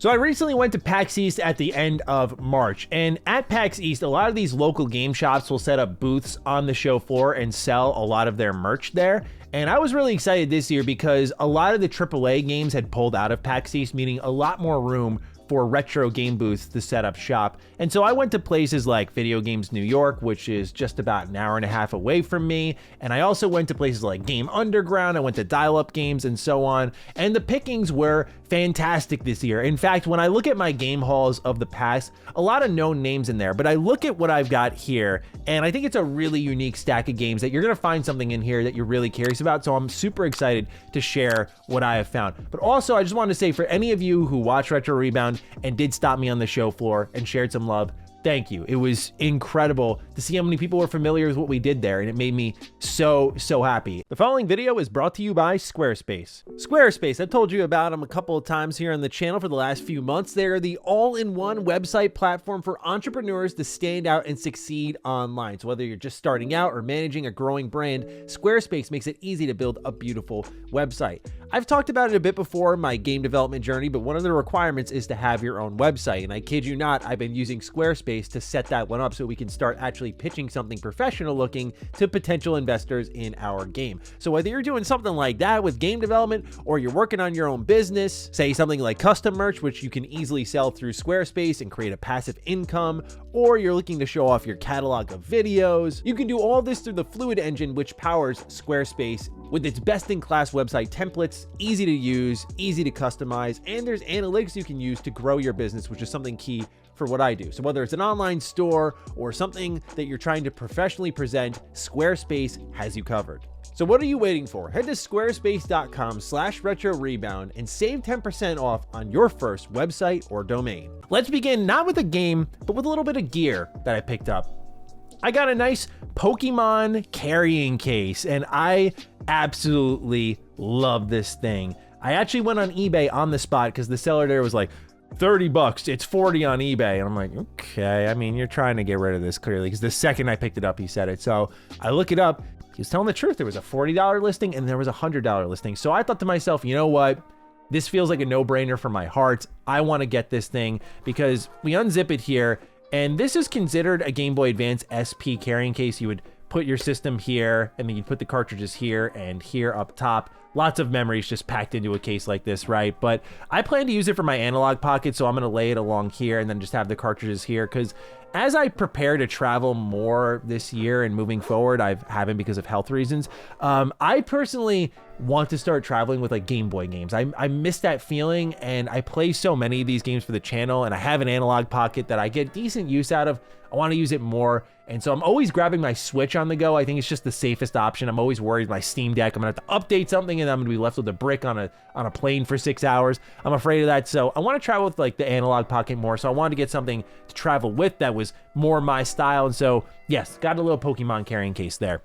So I recently went to PAX East at the end of March, and at PAX East, a lot of these local game shops will set up booths on the show floor and sell a lot of their merch there. And I was really excited this year because a lot of the AAA games had pulled out of PAX East, meaning a lot more room for retro game booths to set up shop. And so I went to places like Video Games New York, which is just about an hour and a half away from me. And I also went to places like Game Underground. I went to Dial Up Games and so on. And the pickings were fantastic this year. In fact, when I look at my game halls of the past, a lot of known names in there, but I look at what I've got here, and I think it's a really unique stack of games that you're gonna find something in here that you're really curious about. So I'm super excited to share what I have found. But also, I just wanted to say, for any of you who watch Retro Rebound and did stop me on the show floor and shared some love, thank you. It was incredible to see how many people were familiar with what we did there, and it made me so happy. The following video is brought to you by Squarespace. Squarespace, I've told you about them a couple of times here on the channel for the last few months. They are the all-in-one website platform for entrepreneurs to stand out and succeed online. So whether you're just starting out or managing a growing brand, Squarespace makes it easy to build a beautiful website. I've talked about it a bit before, my game development journey, but one of the requirements is to have your own website. And I kid you not, I've been using Squarespace to set that one up so we can start actually pitching something professional looking to potential investors in our game. So whether you're doing something like that with game development, or you're working on your own business, say something like custom merch, which you can easily sell through Squarespace and create a passive income, or you're looking to show off your catalog of videos, you can do all this through the Fluid engine, which powers Squarespace with its best-in-class website templates, easy to use, easy to customize, and there's analytics you can use to grow your business, which is something key for what I do. So whether it's an online store or something that you're trying to professionally present, Squarespace has you covered. So what are you waiting for? Head to squarespace.com/retrorebound and save 10% off on your first website or domain. Let's begin not with a game, but with a little bit of gear that I picked up. I got a nice Pokemon carrying case, and I absolutely love this thing. I actually went on eBay on the spot because the seller there was like, $30, it's 40 on eBay. And I'm like, okay, I mean, you're trying to get rid of this clearly, because the second I picked it up, he said it. So I look it up, he was telling the truth. There was a $40 listing and there was a $100 listing. So I thought to myself, you know what? This feels like a no-brainer for my heart. I want to get this thing because we unzip it here, and this is considered a Game Boy Advance SP carrying case. You would put your system here, and then you'd put the cartridges here and here up top. Lots of memories just packed into a case like this, right? But I plan to use it for my analog pocket, so I'm gonna lay it along here and then just have the cartridges here, because as I prepare to travel more this year and moving forward, I haven't because of health reasons. I personally want to start traveling with like Game Boy games. I miss that feeling, and I play so many of these games for the channel, and I have an analog pocket that I get decent use out of. I want to use it more, and so I'm always grabbing my Switch on the go. I think it's just the safest option. I'm always worried my Steam Deck, I'm gonna have to update something and I'm gonna be left with a brick on a plane for 6 hours. I'm afraid of that, so I want to travel with like the analog pocket more. So I wanted to get something to travel with that was more my style, and so yes, got a little Pokemon carrying case there.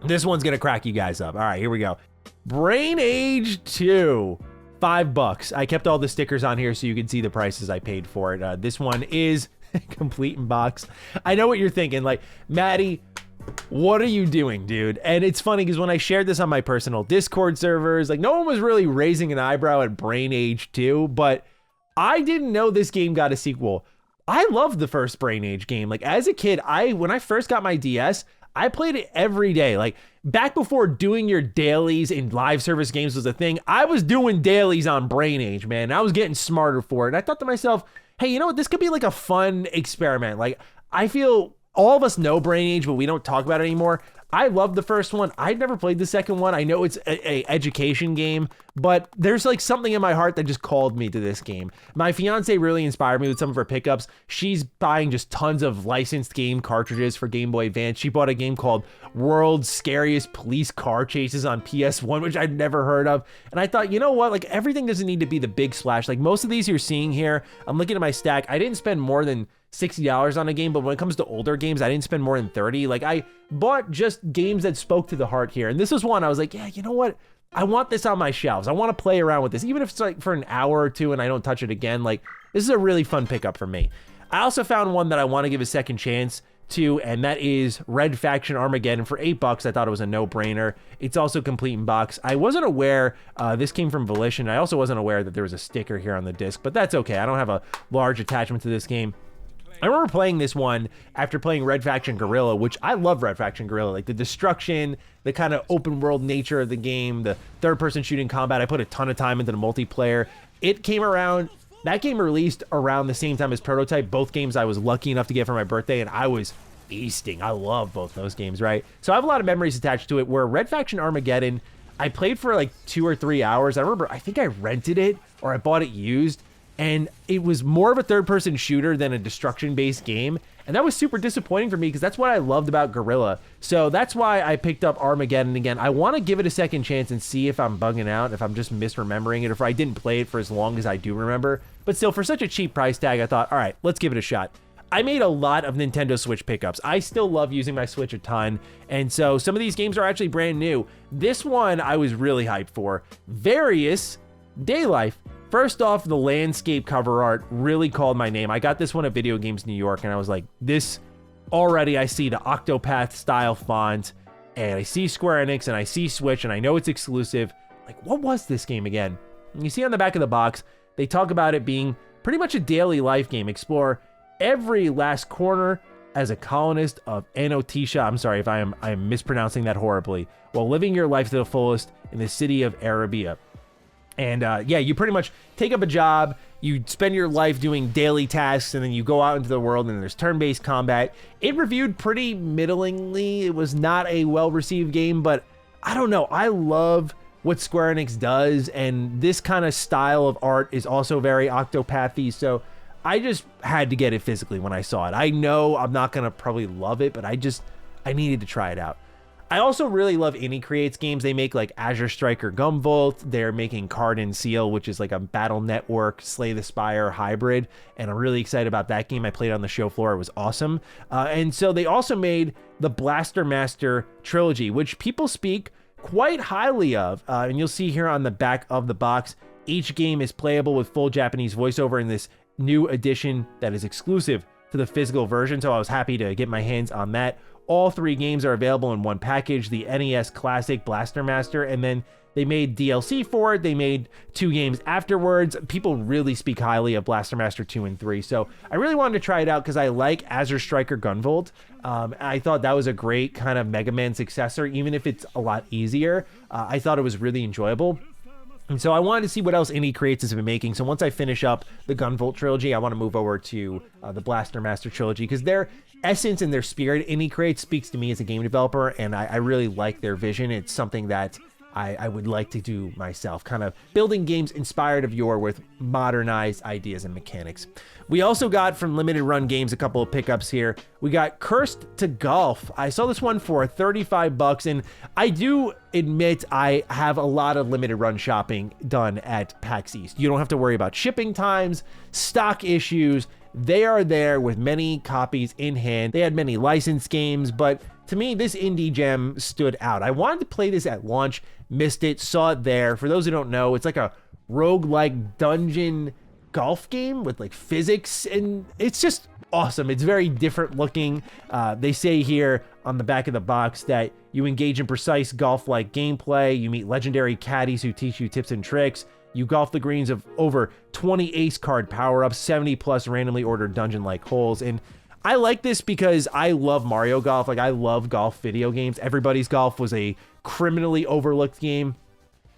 This one's gonna crack you guys up. All right, here we go. Brain Age 2. $5. I kept all the stickers on here so you can see the prices I paid for it. This one is complete in box. I know what you're thinking, like, Maddie, what are you doing, dude? And it's funny because when I shared this on my personal Discord servers, like, no one was really raising an eyebrow at Brain Age 2, but I didn't know this game got a sequel. I loved the first Brain Age game. Like, as a kid, when I first got my DS, I played it every day. Like, back before doing your dailies in live service games was a thing, I was doing dailies on Brain Age, man. I was getting smarter for it. And I thought to myself, hey, you know what? This could be like a fun experiment. Like, I feel all of us know Brain Age, but we don't talk about it anymore. I love the first one. I'd never played the second one. I know it's a education game, but there's like something in my heart that just called me to this game. My fiance really inspired me with some of her pickups. She's buying just tons of licensed game cartridges for Game Boy Advance. She bought a game called World's Scariest Police Car Chases on PS1, which I'd never heard of. And I thought, you know what? Like, everything doesn't need to be the big splash. Like, most of these you're seeing here, I'm looking at my stack. I didn't spend more than $60 on a game, but when it comes to older games, I didn't spend more than 30. Like, I bought just games that spoke to the heart here. And this was one I was like, yeah, you know what? I want this on my shelves. I want to play around with this, even if it's like for an hour or two and I don't touch it again. Like, this is a really fun pickup for me. I also found one that I want to give a second chance to, and that is Red Faction Armageddon for $8. I thought it was a no-brainer. It's also complete in box. I wasn't aware this came from Volition. I also wasn't aware that there was a sticker here on the disc, but that's okay. I don't have a large attachment to this game. I remember playing this one after playing Red Faction Guerrilla, which I love Red Faction Guerrilla, like the destruction, the kind of open world nature of the game, the third person shooting combat. I put a ton of time into the multiplayer. It came around, that game released around the same time as Prototype. Both games I was lucky enough to get for my birthday, and I was feasting. I love both those games, right? So I have a lot of memories attached to it, where Red Faction Armageddon, I played for like 2 or 3 hours. I remember, I think I rented it or I bought it used, and it was more of a third-person shooter than a destruction-based game, and that was super disappointing for me because that's what I loved about Guerrilla. So that's why I picked up Armageddon again. I want to give it a second chance and see if I'm bugging out, if I'm just misremembering it, or if I didn't play it for as long as I do remember. But still, for such a cheap price tag, I thought, all right, let's give it a shot. I made a lot of Nintendo Switch pickups. I still love using my Switch a ton, and so some of these games are actually brand new. This one I was really hyped for. Various Day Life. First off, the landscape cover art really called my name. I got this one at Video Games New York, and I was like, this, already I see the Octopath style font, and I see Square Enix, and I see Switch, and I know it's exclusive. Like, what was this game again? And you see on the back of the box, they talk about it being pretty much a daily life game. Explore every last corner as a colonist of Anotisha. I'm sorry if I am mispronouncing that horribly. While living your life to the fullest in the city of Arabia. And yeah, you pretty much take up a job, you spend your life doing daily tasks, and then you go out into the world and there's turn-based combat. It reviewed pretty middlingly. It was not a well-received game, but I don't know. I love what Square Enix does, and this kind of style of art is also very Octopathy, so I just had to get it physically when I saw it. I know I'm not going to probably love it, but I needed to try it out. I also really love Indie Creates games. They make like Azure Striker Gunvolt. They're making Card and Seal, which is like a Battle Network, Slay the Spire hybrid. And I'm really excited about that game. I played on the show floor. It was awesome. And so they also made the Blaster Master trilogy, which people speak quite highly of. And you'll see here on the back of the box, each game is playable with full Japanese voiceover in this new edition that is exclusive to the physical version. So I was happy to get my hands on that. All 3 games are available in one package, the NES Classic Blaster Master, and then they made DLC for it. They made 2 games afterwards. People really speak highly of Blaster Master 2 and 3, so I really wanted to try it out because I like Azure Striker Gunvolt. I thought that was a great kind of Mega Man successor, even if it's a lot easier. I thought it was really enjoyable. And so I wanted to see what else Indie Creates has been making. So once I finish up the Gunvolt trilogy, I want to move over to the Blaster Master trilogy because their essence and their spirit, Indie Creates, speaks to me as a game developer, and I really like their vision. It's something that I would like to do myself, kind of building games inspired of yore with modernized ideas and mechanics. We also got from Limited Run Games a couple of pickups here. We got Cursed to Golf. I saw this one for $35, and I do admit I have a lot of limited run shopping done at PAX East. You don't have to worry about shipping times, stock issues. They are there with many copies in hand. They had many licensed games, but to me, this indie gem stood out. I wanted to play this at launch, missed it, saw it there. For those who don't know, it's like a roguelike dungeon golf game with like physics, and it's just awesome. It's very different looking. They say here on the back of the box that you engage in precise golf-like gameplay. You meet legendary caddies who teach you tips and tricks. You golf the greens of over 20 ace card power-ups, 70 plus randomly ordered dungeon-like holes. And I like this because I love Mario Golf. Like, I love golf video games. Everybody's Golf was a criminally overlooked game.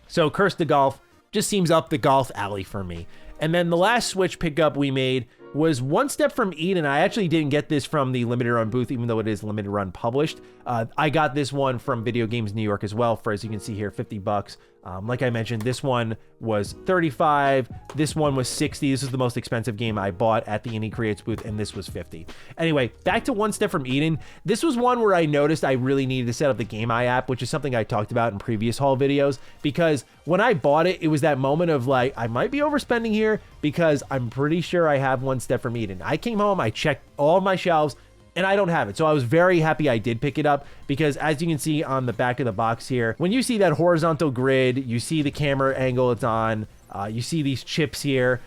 So Cursed to Golf just seems up the golf alley for me. And then the last Switch pickup we made was One Step from Eden. I actually didn't get this from the Limited Run booth, even though it is Limited Run published. I got this one from Video Games New York as well for, as you can see here, $50. Like I mentioned, this one was $35. This one was $60. This is the most expensive game I bought at the Indie Creates booth, and this was $50. Anyway, back to One Step from Eden. This was one where I noticed I really needed to set up the Game Eye app, which is something I talked about in previous haul videos, because when I bought it, it was that moment of like, I might be overspending here because I'm pretty sure I have One Step from Eden. I came home, I checked all of my shelves, and I don't have it. So I was very happy I did pick it up because, as you can see on the back of the box here, when you see that horizontal grid, you see the camera angle it's on, you see these chips here.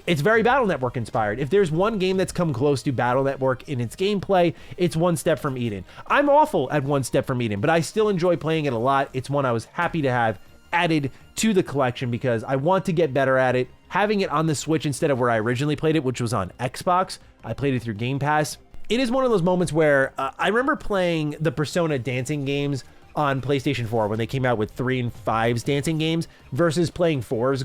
It's very Battle Network inspired. If there's one game that's come close to Battle Network in its gameplay, it's One Step from Eden. I'm awful at One Step from Eden, but I still enjoy playing it a lot. It's one I was happy to have added to the collection because I want to get better at it. Having it on the Switch instead of where I originally played it, which was on Xbox, I played it through Game Pass. It is one of those moments where I remember playing the Persona dancing games on PlayStation 4 when they came out with 3 and 5's dancing games versus playing 4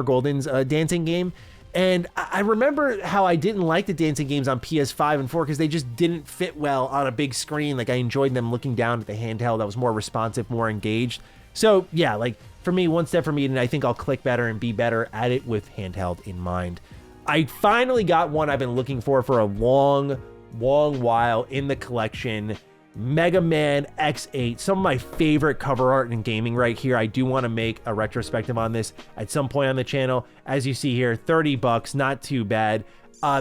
Golden's dancing game. And I remember how I didn't like the dancing games on PS5 and 4 because they just didn't fit well on a big screen. Like I enjoyed them looking down at the handheld that was more responsive, more engaged. So yeah, like for me, One Step from Eden, I think I'll click better and be better at it with handheld in mind. I finally got one I've been looking for a long while in the collection. Mega Man X8, some of my favorite cover art in gaming right here. I do want to make a retrospective on this at some point on the channel. As you see here, $30, not too bad.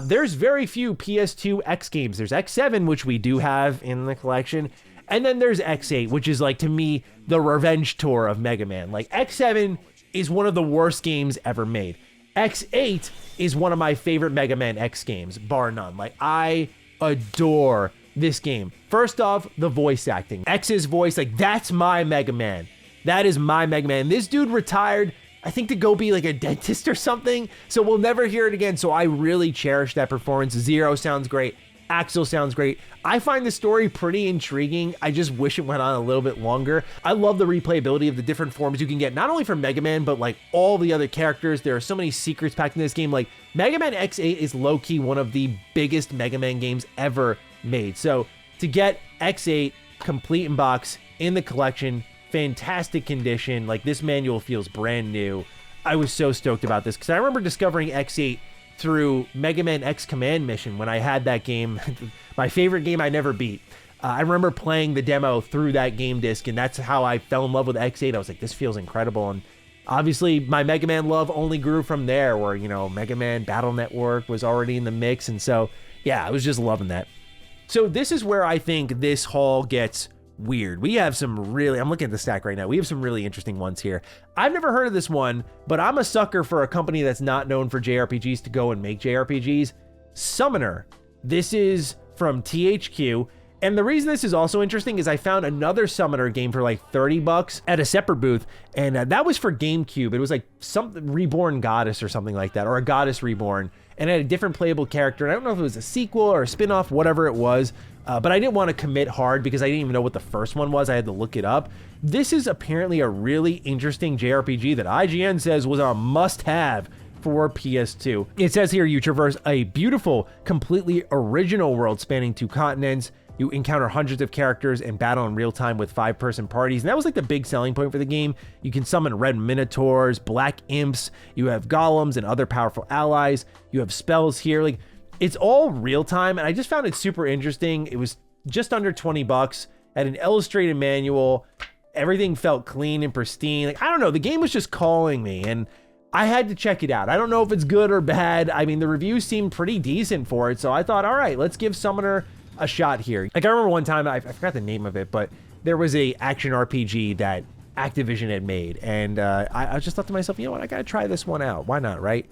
There's very few PS2 X games. There's X7, which we do have in the collection. And then there's X8, which is like, to me, the revenge tour of Mega Man. Like X7 is one of the worst games ever made. X8 is one of my favorite Mega Man X games, bar none. Like I adore this game. First off, the voice acting. X's voice, like that's my Mega Man. That is my Mega Man. This dude retired, I think, to go be like a dentist or something. So we'll never hear it again. So I really cherish that performance. Zero sounds great. Axel sounds great. I find the story pretty intriguing. I just wish it went on a little bit longer. I love the replayability of the different forms you can get, not only from Mega Man, but like all the other characters. There are so many secrets packed in this game. Like Mega Man X8 is low-key one of the biggest Mega Man games ever made. So to get X8 complete in box in the collection, fantastic condition, like this manual feels brand new. I was so stoked about this because I remember discovering X8 through Mega Man X Command Mission when I had that game, my favorite game I never beat. I remember playing the demo through that game disc, and that's how I fell in love with X8. I was like, this feels incredible. And obviously my Mega Man love only grew from there, where, you know, Mega Man Battle Network was already in the mix. And so, yeah, I was just loving that. So this is where I think this haul gets weird. We have some really, I'm looking at the stack right now. We have some really interesting ones here. I've never heard of this one, but I'm a sucker for a company that's not known for JRPGs to go and make JRPGs. Summoner. This is from THQ. And the reason this is also interesting is I found another Summoner game for like $30 at a separate booth, and that was for GameCube. It was like some Reborn Goddess or something like that, or a Goddess Reborn, and it had a different playable character. And I don't know if it was a sequel or a spin-off, whatever it was, but I didn't want to commit hard because I didn't even know what the first one was. I had to look it up. This is apparently a really interesting JRPG that IGN says was a must-have for PS2. It says here you traverse a beautiful, completely original world spanning 2 continents. You encounter hundreds of characters and battle in real time with 5-person parties. And that was like the big selling point for the game. You can summon red minotaurs, black imps, you have golems and other powerful allies. You have spells here. Like, it's all real time. And I just found it super interesting. It was just under $20, had an illustrated manual. Everything felt clean and pristine. Like, I don't know, the game was just calling me, and I had to check it out. I don't know if it's good or bad. I mean, the reviews seemed pretty decent for it. So I thought, all right, let's give Summoner a shot here. Like, I remember one time, I forgot the name of it, but there was a action RPG that Activision had made, and I just thought to myself, you know what, I gotta try this one out. Why not, right?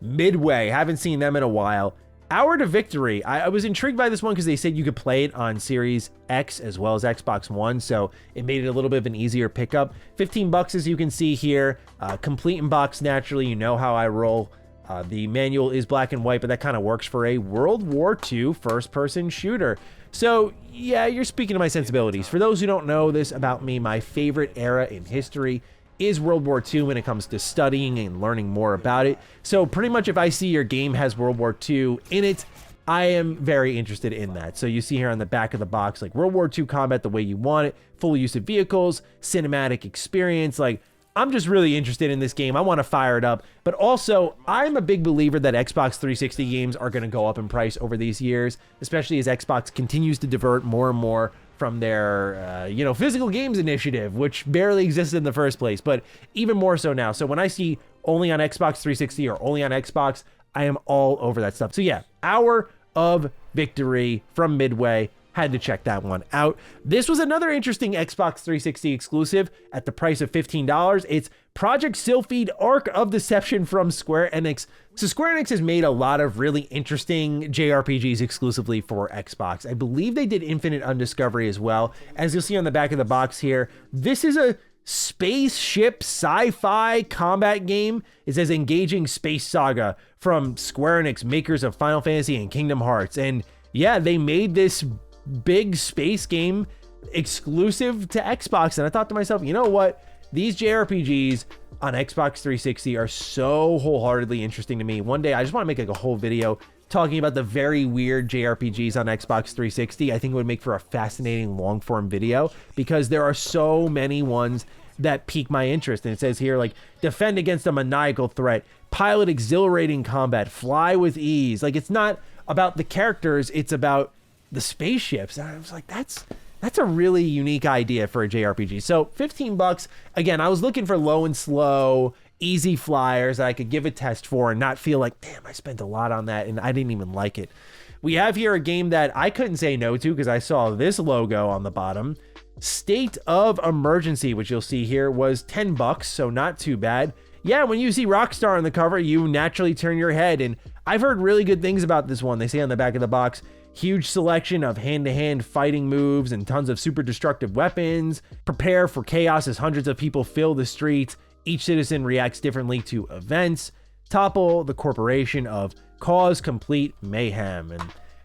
Midway, haven't seen them in a while. Hour to Victory. I was intrigued by this one because they said you could play it on Series X as well as Xbox One, so it made it a little bit of an easier pickup. $15 as you can see here. Complete in box naturally, you know how I roll. The manual is black and white, but that kind of works for a World War II first-person shooter. So, yeah, you're speaking to my sensibilities. For those who don't know this about me, my favorite era in history is World War II when it comes to studying and learning more about it. So pretty much if I see your game has World War II in it, I am very interested in that. So you see here on the back of the box, like World War II combat the way you want it, full use of vehicles, cinematic experience, like I'm just really interested in this game. I want to fire it up. But also, I'm a big believer that Xbox 360 games are going to go up in price over these years, especially as Xbox continues to divert more and more from their, physical games initiative, which barely existed in the first place, but even more so now. So when I see only on Xbox 360 or only on Xbox, I am all over that stuff. So yeah, Hour of Victory from Midway. Had to check that one out. This was another interesting Xbox 360 exclusive at the price of $15. It's Project Silph Arc of Deception from Square Enix. So Square Enix has made a lot of really interesting JRPGs exclusively for Xbox. I believe they did Infinite Undiscovery as well. As you'll see on the back of the box here, this is a spaceship sci-fi combat game. It says engaging space saga from Square Enix, makers of Final Fantasy and Kingdom Hearts. And yeah, they made this big space game exclusive to Xbox. And I thought to myself, you know what? These JRPGs on Xbox 360 are so wholeheartedly interesting to me. One day, I just want to make like a whole video talking about the very weird JRPGs on Xbox 360. I think it would make for a fascinating long form video because there are so many ones that pique my interest. And it says here, like, defend against a maniacal threat, pilot exhilarating combat, fly with ease. Like, it's not about the characters, it's about the spaceships. And I was like, that's a really unique idea for a JRPG. So $15. Again, I was looking for low and slow, easy flyers that I could give a test for and not feel like, damn, I spent a lot on that and I didn't even like it. We have here a game that I couldn't say no to because I saw this logo on the bottom. State of Emergency, which you'll see here, was $10, so not too bad. Yeah, when you see Rockstar on the cover, you naturally turn your head, and I've heard really good things about this one. They say on the back of the box, huge selection of hand-to-hand fighting moves and tons of super destructive weapons. Prepare for chaos as hundreds of people fill the streets. Each citizen reacts differently to events. Topple the corporation of cause complete mayhem. And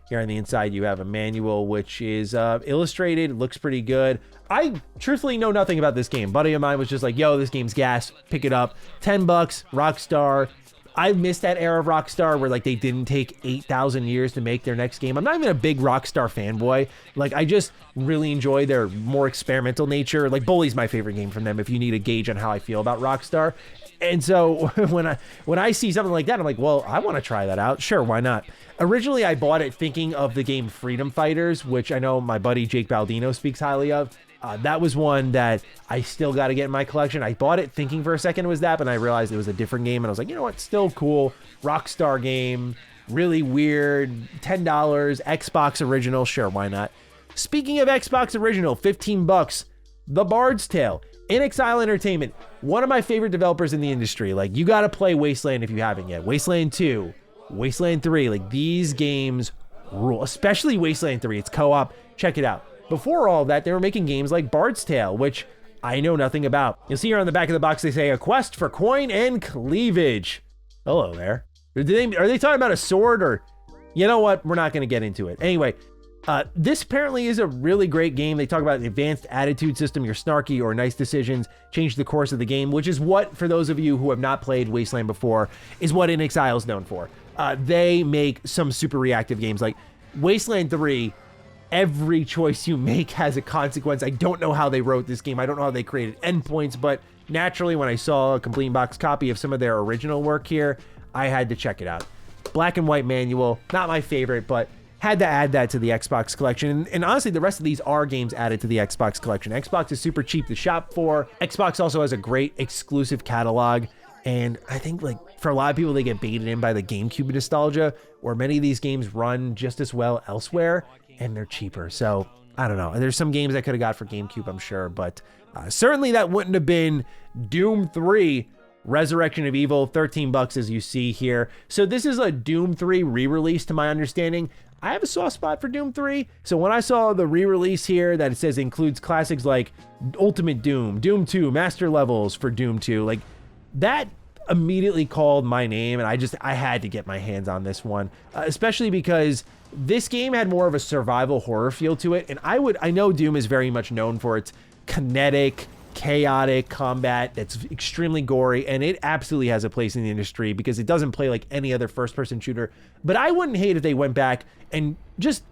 here on the inside, you have a manual, which is illustrated, looks pretty good. I truthfully know nothing about this game. Buddy of mine was just like, yo, this game's gas, pick it up. $10, Rockstar. I missed that era of Rockstar where like they didn't take 8,000 years to make their next game. I'm not even a big Rockstar fanboy. Like I just really enjoy their more experimental nature. Like Bully's my favorite game from them if you need a gauge on how I feel about Rockstar. And so when I see something like that, I'm like, well, I want to try that out. Sure, why not? Originally, I bought it thinking of the game Freedom Fighters, which I know my buddy Jake Baldino speaks highly of. That was one that I still got to get in my collection. I bought it thinking for a second it was that, but I realized it was a different game. And I was like, you know what? Still cool. Rockstar game. Really weird. $10. Xbox original. Sure, why not? Speaking of Xbox original, $15. The Bard's Tale. inXile Entertainment. One of my favorite developers in the industry. Like, you got to play Wasteland if you haven't yet. Wasteland 2. Wasteland 3. Like, these games rule. Especially Wasteland 3. It's co-op. Check it out. Before all of that, they were making games like Bard's Tale, which I know nothing about. You'll see here on the back of the box, they say, a quest for coin and cleavage. Hello there. Are they talking about a sword or... You know what? We're not going to get into it. Anyway, this apparently is a really great game. They talk about the advanced attitude system, your snarky or nice decisions change the course of the game, which is what, for those of you who have not played Wasteland before, is what inXile is known for. They make some super reactive games like Wasteland 3. Every choice you make has a consequence. I don't know how they wrote this game. I don't know how they created endpoints, but naturally when I saw a complete box copy of some of their original work here, I had to check it out. Black and white manual, not my favorite, but had to add that to the Xbox collection. And honestly, the rest of these are games added to the Xbox collection. Xbox is super cheap to shop for. Xbox also has a great exclusive catalog. And I think like for a lot of people, they get baited in by the GameCube nostalgia, where many of these games run just as well elsewhere and they're cheaper. So I don't know. There's some games I could have got for GameCube, I'm sure, but certainly that wouldn't have been Doom 3 Resurrection of Evil, $13 as you see here. So this is a Doom 3 re-release to my understanding. I have a soft spot for Doom 3. So when I saw the re-release here that it says includes classics like Ultimate Doom, Doom 2, Master Levels for Doom 2, like that immediately called my name, and I had to get my hands on this one, especially because this game had more of a survival horror feel to it. And I know Doom is very much known for its kinetic, chaotic combat that's extremely gory, and it absolutely has a place in the industry because it doesn't play like any other first-person shooter. But I wouldn't hate if they went back and just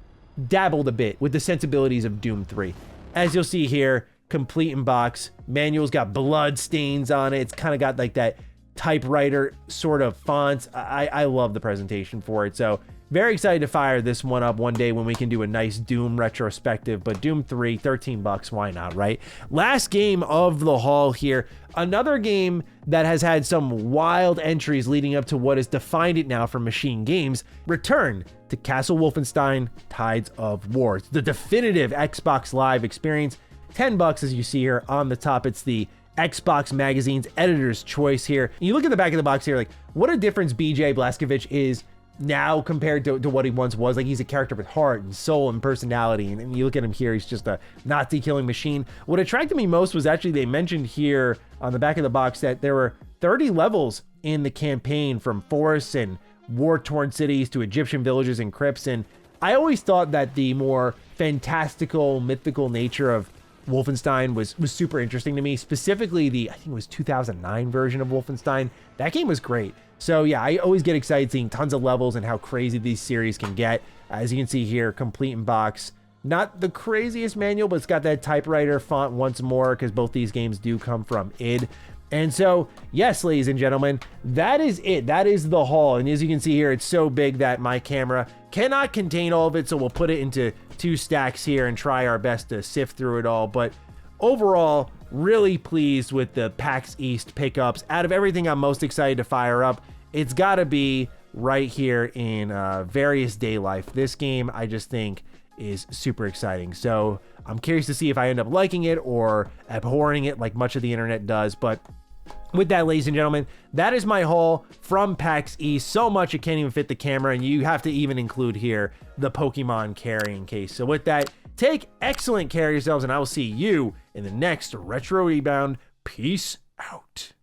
dabbled a bit with the sensibilities of Doom 3. As you'll see here, complete in box. Manual's got blood stains on it. It's kind of got like that typewriter sort of fonts. I love the presentation for it. So very excited to fire this one up one day when we can do a nice Doom retrospective. But Doom 3, 13 bucks, why not, right? Last game of the haul here. Another game that has had some wild entries leading up to what has defined it now for Machine Games. Return to Castle Wolfenstein Tides of War. It's the definitive Xbox Live experience. 10 bucks as you see here on the top. It's the Xbox Magazine's editor's choice here. You look at the back of the box here, like what a difference BJ Blazkowicz is now compared to what he once was. Like he's a character with heart and soul and personality, and you look at him here, he's just a Nazi killing machine. What attracted me most was actually they mentioned here on the back of the box that there were 30 levels in the campaign, from forests and war-torn cities to Egyptian villages and crypts. And I always thought that the more fantastical, mythical nature of Wolfenstein was super interesting to me. Specifically I think it was 2009 version of Wolfenstein. That game was great. So yeah, I always get excited seeing tons of levels and how crazy these series can get. As you can see here, complete in box. Not the craziest manual, but it's got that typewriter font once more, because both these games do come from id. And so, yes, ladies and gentlemen, that is it. That is the haul. And as you can see here, it's so big that my camera cannot contain all of it. So we'll put it into 2 stacks here and try our best to sift through it all. But overall, really pleased with the PAX East pickups. Out of everything I'm most excited to fire up, it's got to be right here in Various Day Life. This game, I just think, is super exciting. So I'm curious to see if I end up liking it or abhorring it like much of the internet does. But with that, ladies and gentlemen, that is my haul from PAX East. So much it can't even fit the camera, and you have to even include here the Pokemon carrying case. So with that, take excellent care of yourselves, and I will see you in the next Retro Rebound. Peace out.